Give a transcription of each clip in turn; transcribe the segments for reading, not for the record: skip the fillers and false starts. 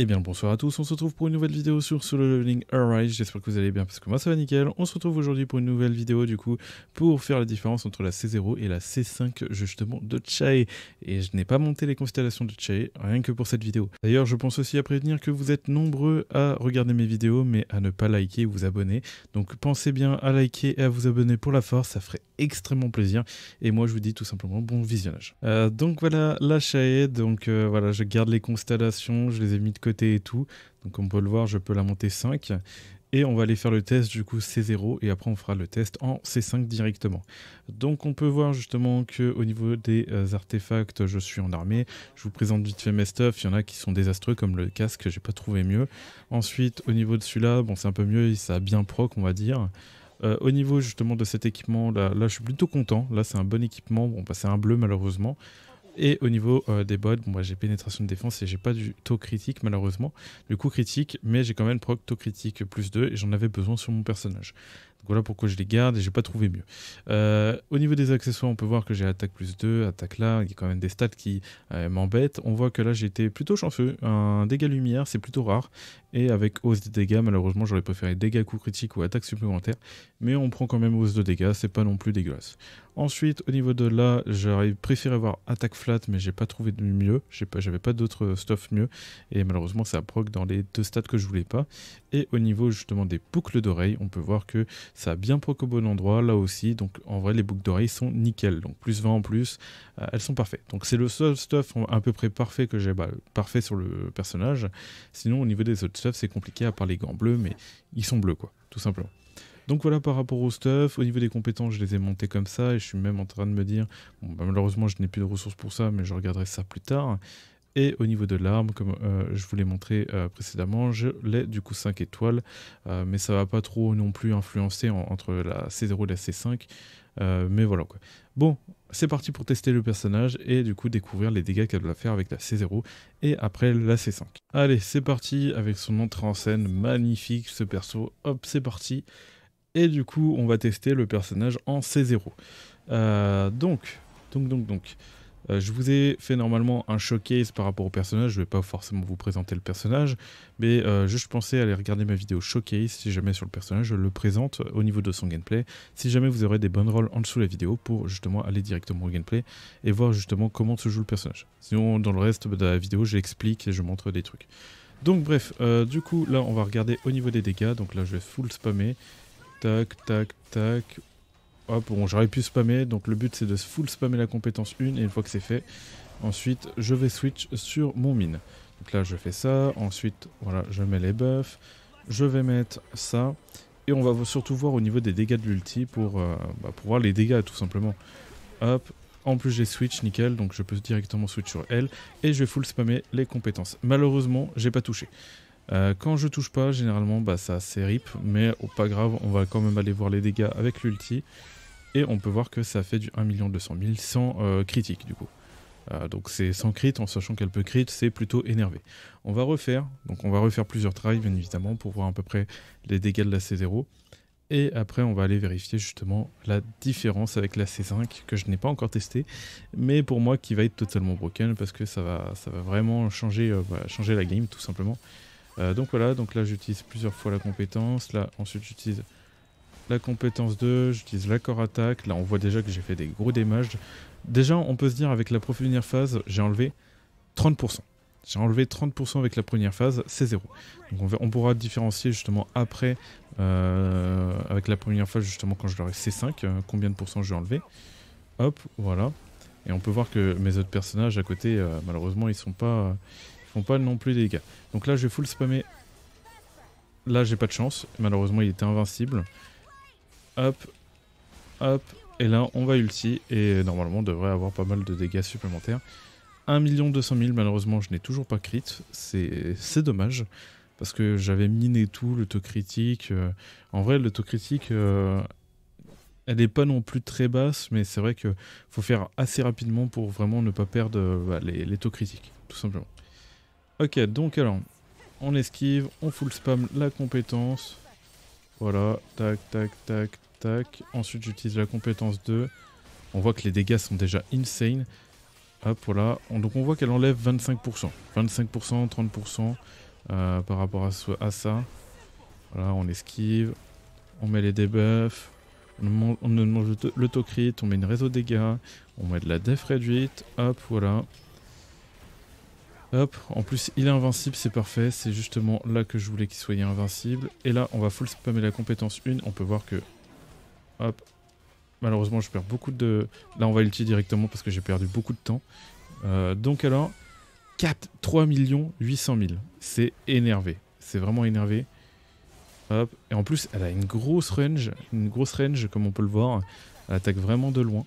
Eh bien bonsoir à tous, on se retrouve pour une nouvelle vidéo sur Solo Leveling Arise, j'espère que vous allez bien parce que moi ça va nickel. On se retrouve aujourd'hui pour une nouvelle vidéo du coup pour faire la différence entre la C0 et la C5 justement de Chae. Et je n'ai pas monté les constellations de Chae, rien que pour cette vidéo. D'ailleurs je pense aussi à prévenir que vous êtes nombreux à regarder mes vidéos mais à ne pas liker ou vous abonner. Donc pensez bien à liker et à vous abonner pour la force, ça ferait extrêmement plaisir. Et moi je vous dis tout simplement bon visionnage. Donc voilà la Chae, donc voilà je garde les constellations, je les ai mis de côté et tout, donc comme on peut le voir je peux la monter 5 et on va aller faire le test du coup C0 et après on fera le test en C5 directement. Donc on peut voir justement que au niveau des artefacts je suis en armée, je vous présente vite fait mes stuff, il y en a qui sont désastreux comme le casque, j'ai pas trouvé mieux. Ensuite au niveau de celui-là, bon c'est un peu mieux, ça a bien proc on va dire. Au niveau justement de cet équipement là je suis plutôt content, là c'est un bon équipement, bon bah c'est un bleu malheureusement. Et au niveau des bots, bon, bah, j'ai pénétration de défense et j'ai pas du taux critique malheureusement, du coup critique, mais j'ai quand même proc taux critique +2 et j'en avais besoin sur mon personnage. Donc voilà pourquoi je les garde et j'ai pas trouvé mieux. Au niveau des accessoires, on peut voir que j'ai attaque +2, attaque là, il y a quand même des stats qui m'embêtent. On voit que là j'ai été plutôt chanceux, un dégât lumière c'est plutôt rare, et avec hausse des dégâts, malheureusement j'aurais préféré dégâts coup critique ou attaque supplémentaire, mais on prend quand même hausse de dégâts, c'est pas non plus dégueulasse. Ensuite au niveau de là, j'aurais préféré avoir attaque flat mais j'ai pas trouvé de mieux, j'avais pas d'autres stuff mieux, et malheureusement ça proc dans les deux stats que je voulais pas. Et au niveau justement des boucles d'oreilles, on peut voir que ça a bien proc au bon endroit là aussi, donc en vrai les boucles d'oreilles sont nickel, donc plus 20 en plus, elles sont parfaites. Donc c'est le seul stuff à peu près parfait que j'ai, parfait sur le personnage. Sinon au niveau des autres stuff c'est compliqué à part les gants bleus, mais ils sont bleus quoi, tout simplement. Donc voilà par rapport au stuff, au niveau des compétences je les ai montées comme ça et je suis même en train de me dire, bon, bah, malheureusement je n'ai plus de ressources pour ça mais je regarderai ça plus tard. Et au niveau de l'arme, comme je vous l'ai montré précédemment, je l'ai du coup 5 étoiles, mais ça va pas trop non plus influencer entre la C0 et la C5, mais voilà quoi. Bon, c'est parti pour tester le personnage et du coup découvrir les dégâts qu'elle va faire avec la C0 et après la C5. Allez, c'est parti avec son entrée en scène, magnifique ce perso, hop c'est parti. Et du coup on va tester le personnage en C0. Donc. Je vous ai fait normalement un showcase par rapport au personnage, je ne vais pas forcément vous présenter le personnage, mais juste je pensais aller regarder ma vidéo showcase, si jamais sur le personnage je le présente au niveau de son gameplay, si jamais vous aurez des bonnes rolls en dessous de la vidéo pour justement aller directement au gameplay et voir justement comment se joue le personnage. Sinon dans le reste de la vidéo j'explique et je montre des trucs. Donc bref, du coup là on va regarder au niveau des dégâts, donc là je vais full spammer, tac tac tac. Hop, bon, j'aurais pu spammer, donc le but c'est de full spammer la compétence 1 et une fois que c'est fait, ensuite je vais switch sur mon mine. Donc là je fais ça, ensuite voilà je mets les buffs, je vais mettre ça et on va surtout voir au niveau des dégâts de l'ulti pour voir les dégâts tout simplement. Hop, en plus j'ai switch nickel donc je peux directement switch sur elle et je vais full spammer les compétences. Malheureusement j'ai pas touché. Quand je touche pas, généralement ça c'est rip, mais pas grave, on va quand même aller voir les dégâts avec l'ulti. Et on peut voir que ça fait du 1 200 000 sans critique du coup. Donc c'est sans crit, en sachant qu'elle peut crit, c'est plutôt énervé. On va refaire plusieurs tries bien évidemment pour voir à peu près les dégâts de la C0. Et après on va aller vérifier justement la différence avec la C5 que je n'ai pas encore testé, mais pour moi qui va être totalement broken parce que ça va vraiment changer, changer la game tout simplement. Donc voilà, donc là j'utilise plusieurs fois la compétence, là ensuite j'utilise la compétence 2, j'utilise l'accord attaque, là on voit déjà que j'ai fait des gros damages. Déjà on peut se dire avec la première phase, j'ai enlevé 30%. J'ai enlevé 30% avec la première phase, c'est 0. Donc on pourra différencier justement après, avec la première phase justement quand je l'aurai C5, combien de pourcents j'ai enlevé. Hop, voilà. Et on peut voir que mes autres personnages à côté, malheureusement ils font pas non plus des dégâts. Donc là je vais full spammer. Là j'ai pas de chance, malheureusement il était invincible. Hop, hop, et là on va ulti et normalement on devrait avoir pas mal de dégâts supplémentaires. 1 200 000, malheureusement je n'ai toujours pas crit, c'est dommage parce que j'avais miné tout, le taux critique. En vrai le taux critique elle n'est pas non plus très basse, mais c'est vrai qu'il faut faire assez rapidement pour vraiment ne pas perdre les taux critiques, tout simplement. Ok, donc alors on esquive, on full spam la compétence. Voilà, tac, tac, tac, tac. Ensuite, j'utilise la compétence 2. On voit que les dégâts sont déjà insane. Hop, voilà. Donc, on voit qu'elle enlève 25%. 25%, 30%. par rapport à ça. Voilà, on esquive, on met les debuffs, on mange l'autocrit, on met une réseau de dégâts, on met de la def réduite, hop, voilà. Hop, en plus il est invincible, c'est parfait, c'est justement là que je voulais qu'il soit invincible. Et là, on va full spammer la compétence 1, on peut voir que... Hop, malheureusement je perds beaucoup de... Là on va ulti directement parce que j'ai perdu beaucoup de temps. Donc alors, 3 800 000, c'est énervé, c'est vraiment énervé. Hop, et en plus elle a une grosse range comme on peut le voir, elle attaque vraiment de loin.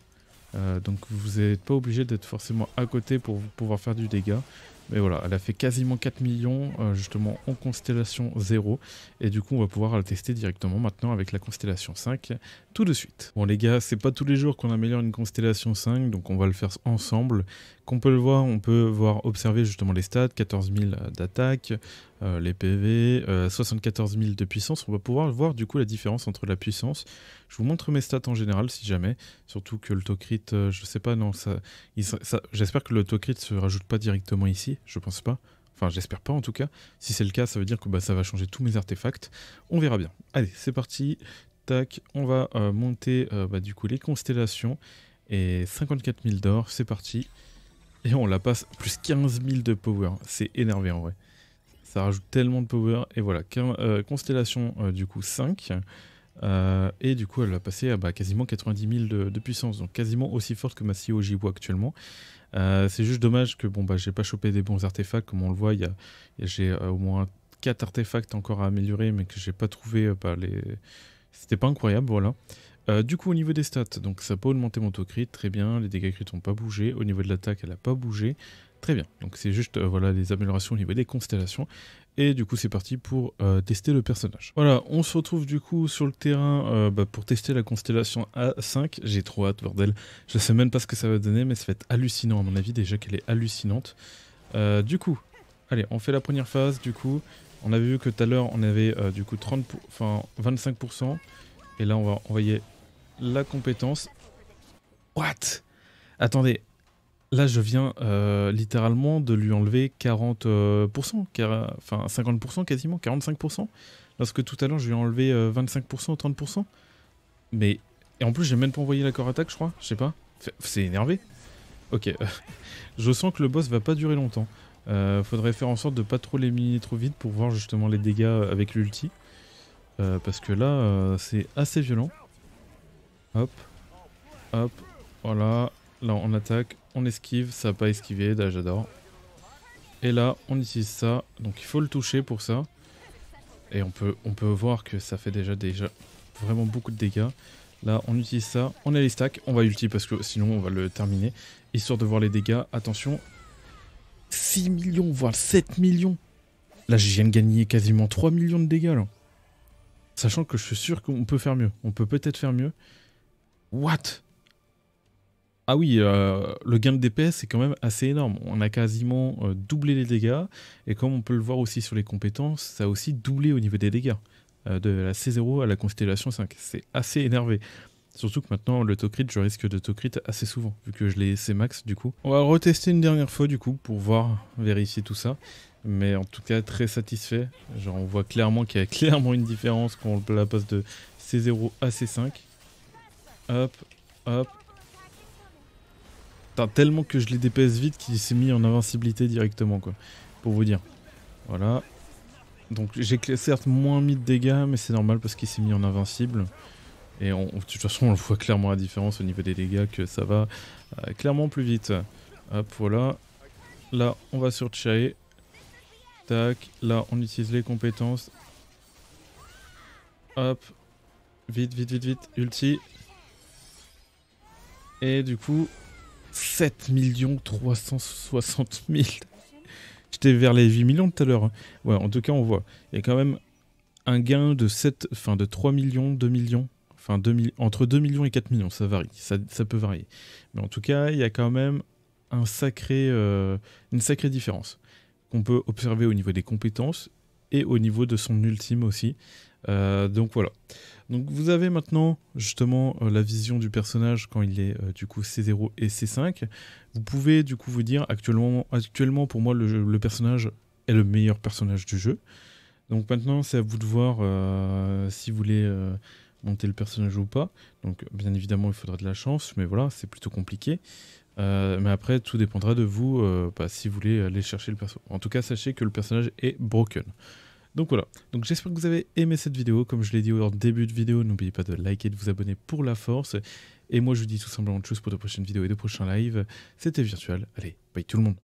Donc vous n'êtes pas obligé d'être forcément à côté pour pouvoir faire du dégât. Mais voilà, elle a fait quasiment 4 millions justement en constellation 0. Et du coup on va pouvoir la tester directement maintenant avec la constellation 5 tout de suite. Bon les gars, c'est pas tous les jours qu'on améliore une constellation 5, donc on va le faire ensemble. Qu'on peut le voir, on peut voir observer justement les stats, 14 000 d'attaque, les PV, 74 000 de puissance. On va pouvoir voir du coup la différence entre la puissance. Je vous montre mes stats en général si jamais, surtout que l'autocrit, je sais pas, non, j'espère que l'autocrit se rajoute pas directement ici, je pense pas. Enfin, j'espère pas en tout cas. Si c'est le cas, ça veut dire que bah, ça va changer tous mes artefacts. On verra bien. Allez, c'est parti. Tac, on va monter bah, du coup les constellations. Et 54 000 d'or, c'est parti. Et on la passe plus 15 000 de power. C'est énervé en vrai. Ça rajoute tellement de power. Et voilà, constellation du coup 5. Et du coup elle va passer à bah, quasiment 90 000 de puissance. Donc quasiment aussi forte que ma CEO Jibo actuellement. C'est juste dommage que bon bah j'ai pas chopé des bons artefacts. Comme on le voit, j'ai au moins 4 artefacts encore à améliorer. Mais que j'ai pas trouvé les... C'était pas incroyable, voilà. Du coup au niveau des stats, donc ça peut augmenter mon autocrit, très bien, les dégâts crits n'ont pas bougé, au niveau de l'attaque elle n'a pas bougé, très bien, donc c'est juste voilà les améliorations au niveau des constellations, et du coup c'est parti pour tester le personnage. Voilà, on se retrouve du coup sur le terrain pour tester la constellation A5, j'ai trop hâte bordel, je sais même pas ce que ça va donner mais ça va être hallucinant à mon avis déjà qu'elle est hallucinante. Du coup, allez on fait la première phase du coup, on avait vu que tout à l'heure on avait du coup 25%, et là on va envoyer la compétence. What? Attendez, là je viens littéralement de lui enlever 40%, enfin 50% quasiment, 45%, lorsque tout à l'heure je lui ai enlevé 25% ou 30%. Mais, et en plus j'ai même pas envoyé la core attaque je crois, je sais pas, c'est énervé. Ok, je sens que le boss va pas durer longtemps. Faudrait faire en sorte de pas trop l'éliminer trop vite pour voir justement les dégâts avec l'ulti. Parce que là c'est assez violent. Hop, hop, voilà, là on attaque, on esquive, ça n'a pas esquivé, là j'adore. Et là on utilise ça, donc il faut le toucher pour ça. Et on peut voir que ça fait déjà vraiment beaucoup de dégâts. Là on utilise ça, on a les stacks, on va ulti parce que sinon on va le terminer. Histoire de voir les dégâts, attention. 6 millions, voire 7 millions. Là je viens de gagner quasiment 3 millions de dégâts là. Sachant que je suis sûr qu'on peut faire mieux, on peut peut-être faire mieux. What? Ah oui, le gain de DPS est quand même assez énorme. On a quasiment doublé les dégâts. Et comme on peut le voir aussi sur les compétences, ça a aussi doublé au niveau des dégâts. De la C0 à la constellation 5. C'est assez énervé. Surtout que maintenant, l'autocrit, je risque d'autocrit assez souvent, vu que je l'ai C-max du coup. On va retester une dernière fois du coup, pour voir, vérifier tout ça. Mais en tout cas, très satisfait. Genre, on voit clairement qu'il y a clairement une différence quand on la passe de C0 à C5. Hop, hop. Tellement que je l'ai DPS vite qu'il s'est mis en invincibilité directement, quoi. Pour vous dire. Voilà. Donc j'ai certes moins mis de dégâts, mais c'est normal parce qu'il s'est mis en invincible. Et de toute façon, on voit clairement la différence au niveau des dégâts, que ça va clairement plus vite. Hop, voilà. Là, on va sur Chae. Tac. Là, on utilise les compétences. Hop. Vite, vite, vite, vite. Ulti. Et du coup, 7 360 000. J'étais vers les 8 millions tout à l'heure. Hein. Ouais, en tout cas, on voit. Il y a quand même un gain de 3 millions, 2 millions. Enfin, entre 2 millions et 4 millions, ça varie. Ça peut varier. Mais en tout cas, il y a quand même une sacrée différence qu'on peut observer au niveau des compétences et au niveau de son ultime aussi. Donc voilà. Donc vous avez maintenant justement la vision du personnage quand il est du coup C0 et C5. Vous pouvez du coup vous dire actuellement pour moi le personnage est le meilleur personnage du jeu. Donc maintenant, c'est à vous de voir si vous voulez monter le personnage ou pas. Donc bien évidemment, il faudra de la chance, mais voilà, c'est plutôt compliqué. Mais après, tout dépendra de vous si vous voulez aller chercher le perso. En tout cas, sachez que le personnage est broken. Donc voilà, donc j'espère que vous avez aimé cette vidéo. Comme je l'ai dit au début de vidéo, n'oubliez pas de liker et de vous abonner pour la force. Et moi, je vous dis tout simplement de choses pour de prochaines vidéos et de prochains lives. C'était Virtual. Allez, bye tout le monde.